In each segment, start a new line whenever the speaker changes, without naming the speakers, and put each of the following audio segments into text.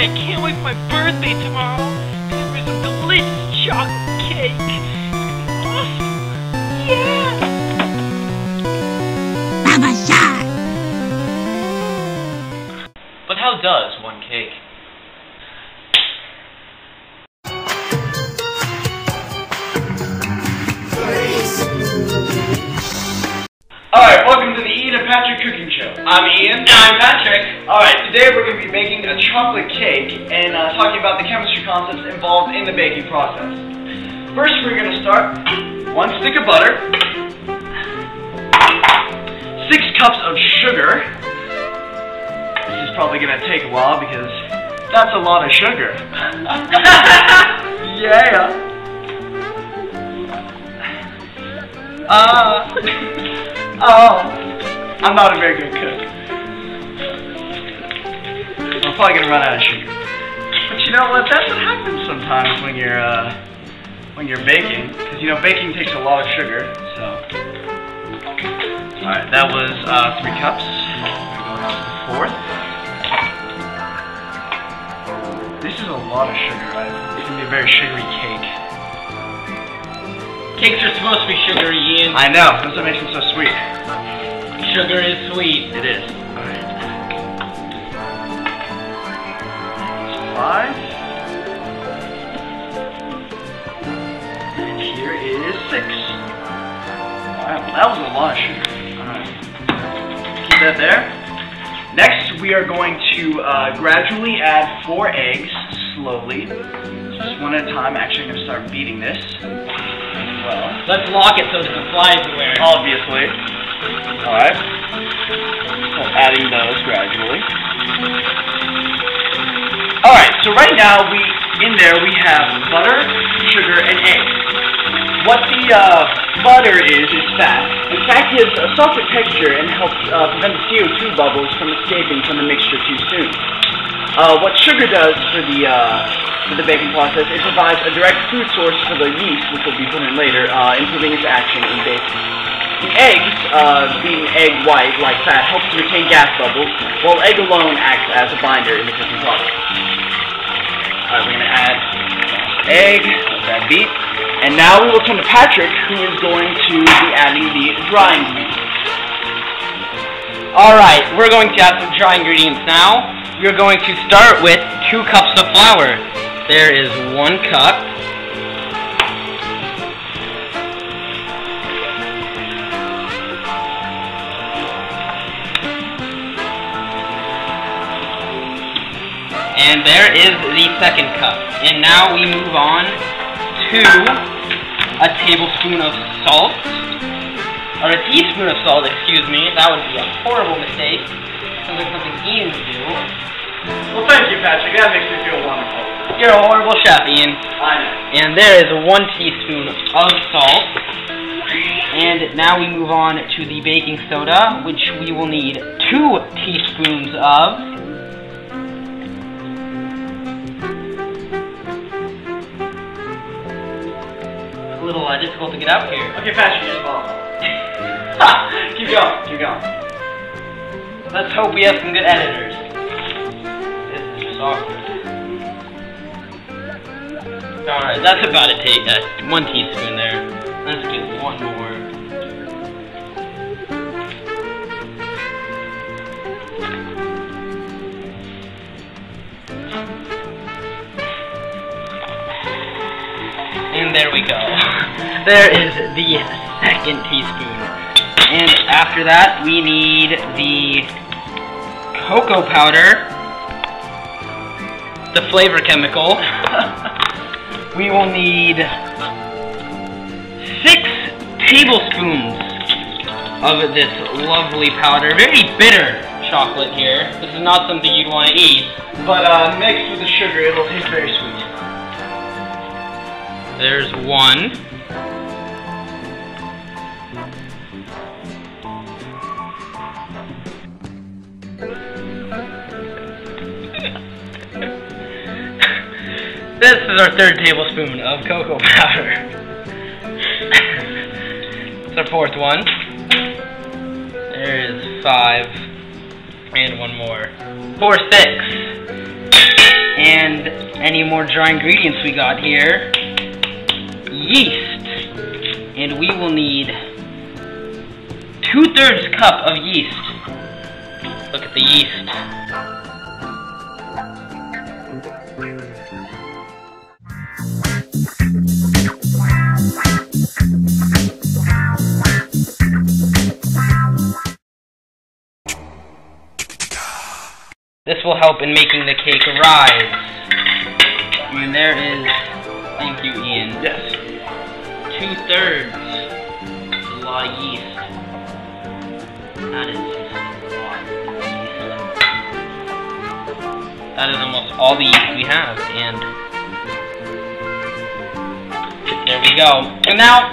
boy, I can't wait for my birthday tomorrow. There's some delicious chocolate cake. It's gonna be awesome. Yeah!
Mama Shark!
But how does one cake?
Alright, welcome to the Ian and Patrick Cooking Show. I'm Ian.
I'm Patrick.
Alright, today we're going to be making a chocolate cake and talking about the chemistry concepts involved in the baking process. First, we're going to start 1 stick of butter, 6 cups of sugar. This is probably going to take a while because that's a lot of sugar. Yeah. Oh, I'm not a very good cook. I'm probably gonna run out of sugar. But you know what? That's what happens sometimes when you're baking, because you know baking takes a lot of sugar. So, all right, that was 3 cups. We're going on to the 4th. This is a lot of sugar, right? It's gonna be a very sugary cake.
Cakes are supposed to be sugary, Ian.
I know. That's what makes them so sweet.
Sugar is sweet.
It is. Alright. 5. And here is 6. Wow, that was a lot of sugar. Alright. Keep that there. Next, we are going to gradually add 4 eggs, slowly. Just one at a time. Actually, I'm going to start beating this. Well,
let's lock it so that the flies aware.
Obviously. Alright. So adding those gradually. Alright, so right now in there we have butter, sugar, and eggs. What the butter is fat. And fat gives a softer texture and helps prevent the CO2 bubbles from escaping from the mixture too soon. What sugar does for the baking process, it provides a direct food source for the yeast, which will be put in later, improving its action in baking. The eggs, being egg white, like fat, helps to retain gas bubbles, while egg alone acts as a binder in the cooking process. Alright, we're going to add egg, let that beat, and now we will turn to Patrick, who is going to be adding the dry ingredients.
Alright, we're going to add some dry ingredients now. We're going to start with 2 cups of flour. There is 1 cup. And there is the 2nd cup. And now we move on to a tablespoon of salt. Or a teaspoon of salt, excuse me. That would be a horrible mistake. Sounds like something Ian would do.
Well, thank you, Patrick. That makes me feel wonderful.
You're a horrible chef, Ian.
I know.
And there is 1 teaspoon of salt. And now we move on to the baking soda, which we will need 2 teaspoons of. It's a little difficult to get out here.
Okay, Patrick, just follow. Keep going, keep going.
Let's hope we have some good editors. This is just awkward. Alright, that's about it. 1 teaspoon there. Let's get 1 more. And there we go. There is the 2nd teaspoon. And after that, we need the cocoa powder, the flavor chemical. We will need 6 tablespoons of this lovely powder. Very bitter chocolate here. This is not something you'd want to eat.
But mixed with the sugar, it'll taste very sweet.
There's 1. This is our 3rd tablespoon of cocoa powder. It's our 4th one. There is 5. And 1 more. 4, 6. And any more dry ingredients we got here? Yeast. And we will need 2/3 cup of yeast. Look at the yeast. This will help in making the cake rise. And there is, thank you, Ian.
Yes.
2/3. That's a lot of yeast. That is just a lot of yeast. That is almost all the yeast we have, and there we go. And now,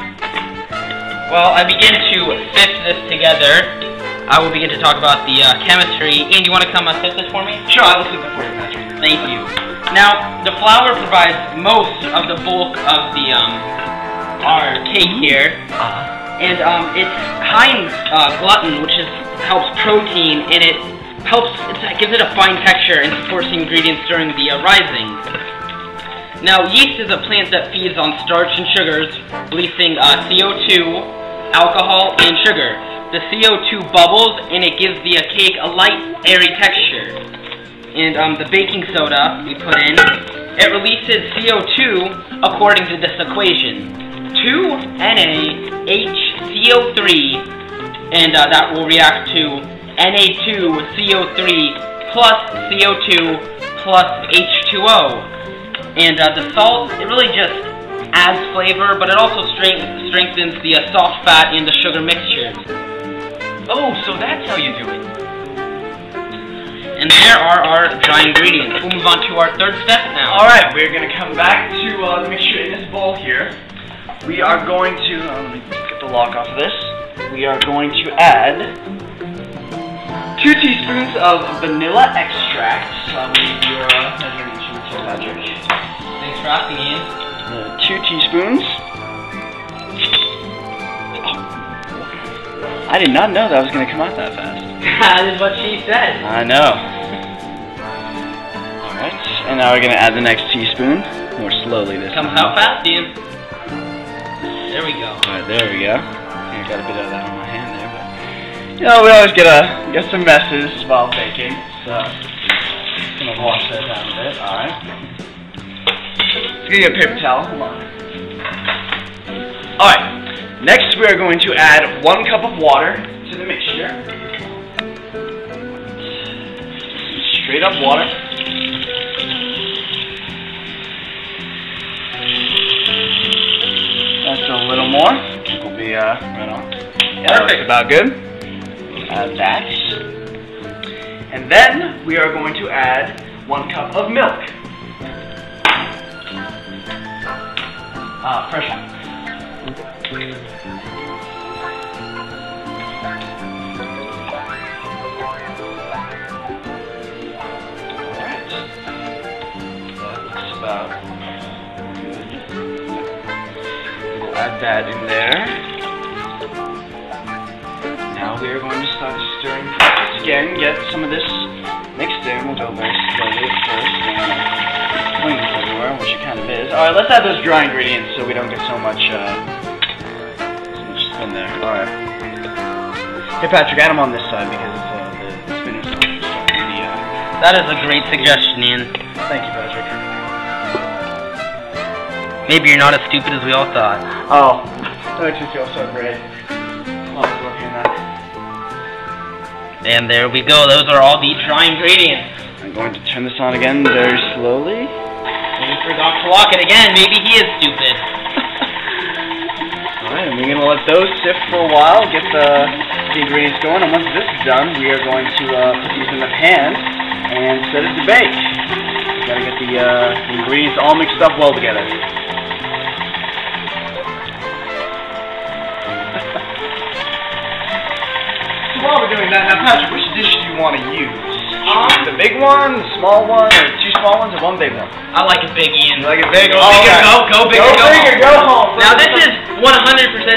well, I begin to sift this together. I will begin to talk about the chemistry. Ian, do you want to come sift this for me?
Sure, I'll sift it for you, Patrick.
Thank you. Now, the flour provides most of the bulk of the our cake here, and it's high in gluten, which helps protein, and it gives it a fine texture and supports the ingredients during the rising. Now, yeast is a plant that feeds on starch and sugars, releasing CO2, alcohol, and sugar. The CO2 bubbles, and it gives the cake a light, airy texture. And the baking soda we put in, it releases CO2 according to this equation. 2NaHCO3, and that will react to Na2CO3 plus CO2 plus H2O. And the salt, it really just adds flavor, but it also strengthens the soft fat in the sugar mixtures.
Oh, so that's how you do it.
And there are our dry ingredients. We'll move on to our third step now.
Alright, we're going to come back to the mixture in this bowl here. We are going to, let me get the lock off of this. We are going to add 2 teaspoons of vanilla extract. I'll need your measuring instruments here, Patrick.
Thanks for asking, Ian.
2 teaspoons. I did not know that was going to come out that fast.
That is what she said.
I know. Alright, and now we're going to add the next teaspoon. More slowly this time.
Comes out fast, Ian. There we go.
Alright, there we go. I got a bit of that on my hand there, but you know, we always get some messes while baking, so I'm going to wash that down a bit. Alright. Let's get a paper towel. Hold on. Alright. Next, we are going to add 1 cup of water to the mixture. Straight up water. That's a little more. We'll be right on. Yeah,
Perfect.
That's about good. Add that. And then we are going to add 1 cup of milk. Fresh milk. Add that in there. Now we are going to start stirring again. Get some of this mixed in. We'll go very slowly at first and wings everywhere, which it kind of is. Alright, let's add those dry ingredients so we don't get so much spin there. Alright. Hey Patrick, add them on this side because the spinner's starting the
That is a great suggestion, Ian.
Thank you, Patrick.
Maybe you're not as stupid as we all thought.
Oh, that makes me feel so great. Lots of working on that.
And there we go. Those are all the dry ingredients.
I'm going to turn this on again very slowly.
And we forgot to lock it again. Maybe he is stupid.
Alright, and we're going to let those sift for a while, get the ingredients going, and once this is done, we are going to put these in the pan and set it to bake. We've got to get the ingredients all mixed up well together. So while we're doing that, now Patrick, which dish do you want to use? The big one, the small one, or 2 small ones, or 1 big one?
I like it big, Ian.
You like it big?
Go bigger, go bigger,
go bigger, go home.
Now this is 100%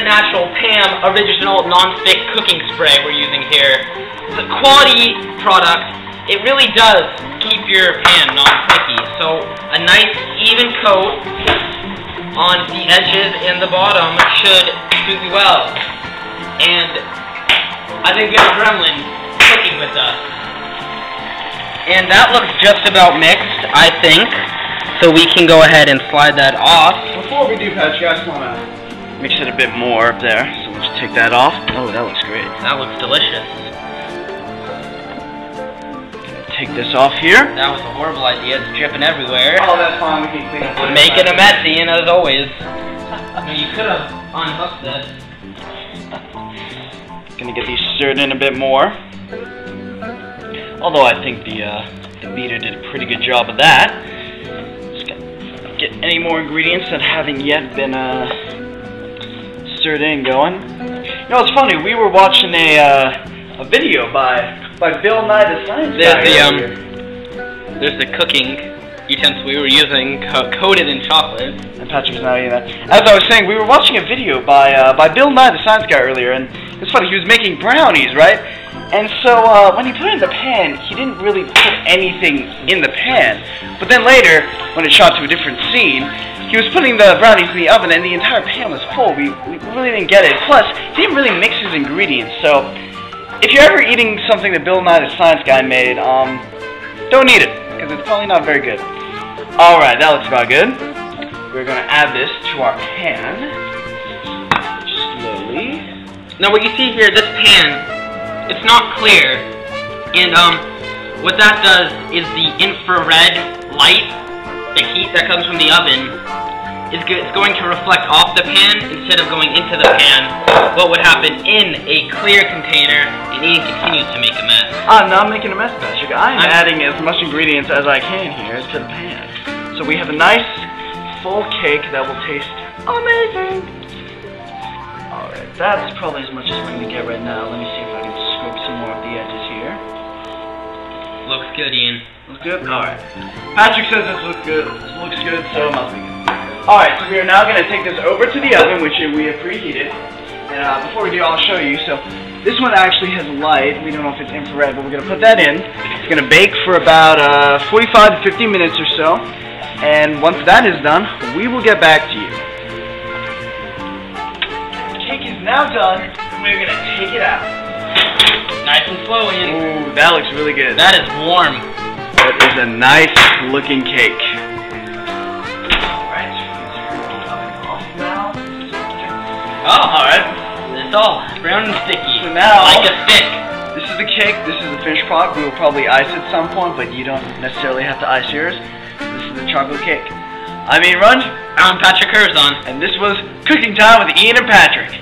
natural Pam original non-stick cooking spray we're using here. It's a quality product. it really does keep your pan non-sticky. So a nice even coat on the edges and the bottom should suit you well. And I think we have a gremlin cooking with us. And that looks just about mixed, I think. So we can go ahead and slide that off.
Before we do, Pat, you guys want to mix it a bit more up there. So let's take that off. Oh, that looks great.
That looks delicious.
Take this off here.
That was a horrible idea. It's dripping everywhere.
Oh, that's fine. We can clean it.
Making a messy, and as always. You could have unhooked this.
Gonna get these stirred in a bit more. Although I think the beater did a pretty good job of that. Just gonna get any more ingredients that haven't yet been stirred in going. You know, it's funny. We were watching a video by Bill Nye the Science Guy.
There's the cooking utensils we were using coated in chocolate.
And Patrick's not eating that. As I was saying, we were watching a video by Bill Nye the Science Guy earlier, and it's funny. He was making brownies, right? And so when he put it in the pan, he didn't really put anything in the pan. But then later, when it shot to a different scene, he was putting the brownies in the oven, and the entire pan was full. We really didn't get it. Plus, he didn't really mix his ingredients. So if you're ever eating something that Bill Nye the Science Guy made, don't eat it, because it's probably not very good. Alright, that looks about good. We're going to add this to our pan. Slowly.
Now what you see here, this pan, it's not clear, and what that does is the infrared light, the heat that comes from the oven, it's going to reflect off the pan instead of going into the pan. What would happen in a clear container, and Ian continues to make a mess.
I'm not making a mess, Patrick. I'm adding as much ingredients as I can here to the pan. So we have a nice, full cake that will taste amazing. Alright, that's probably as much as we're going to get right now. Let me see if I can scrape some more of the edges here.
Looks good, Ian.
Looks good? Alright. Patrick says this looks good, so it must be good. Alright, so we are now going to take this over to the oven, which we have preheated. And before we do, I'll show you. So this one actually has light. We don't know if it's infrared, but we're going to put that in. It's going to bake for about 45 to 50 minutes or so. And once that is done, we will get back to you. The cake is now done. We're going to take it out.
Nice and slow, Ian.
Ooh, that looks really good.
That is warm.
That is a nice looking cake.
Oh, alright. It's all brown and sticky.
So now,
like a stick.
This is the cake, this is the finished product. We will probably ice it at some point, but you don't necessarily have to ice yours. This is the chocolate cake. I'm Ian Runge.
I'm Patrick Curzon.
And this was Cooking Time with Ian and Patrick.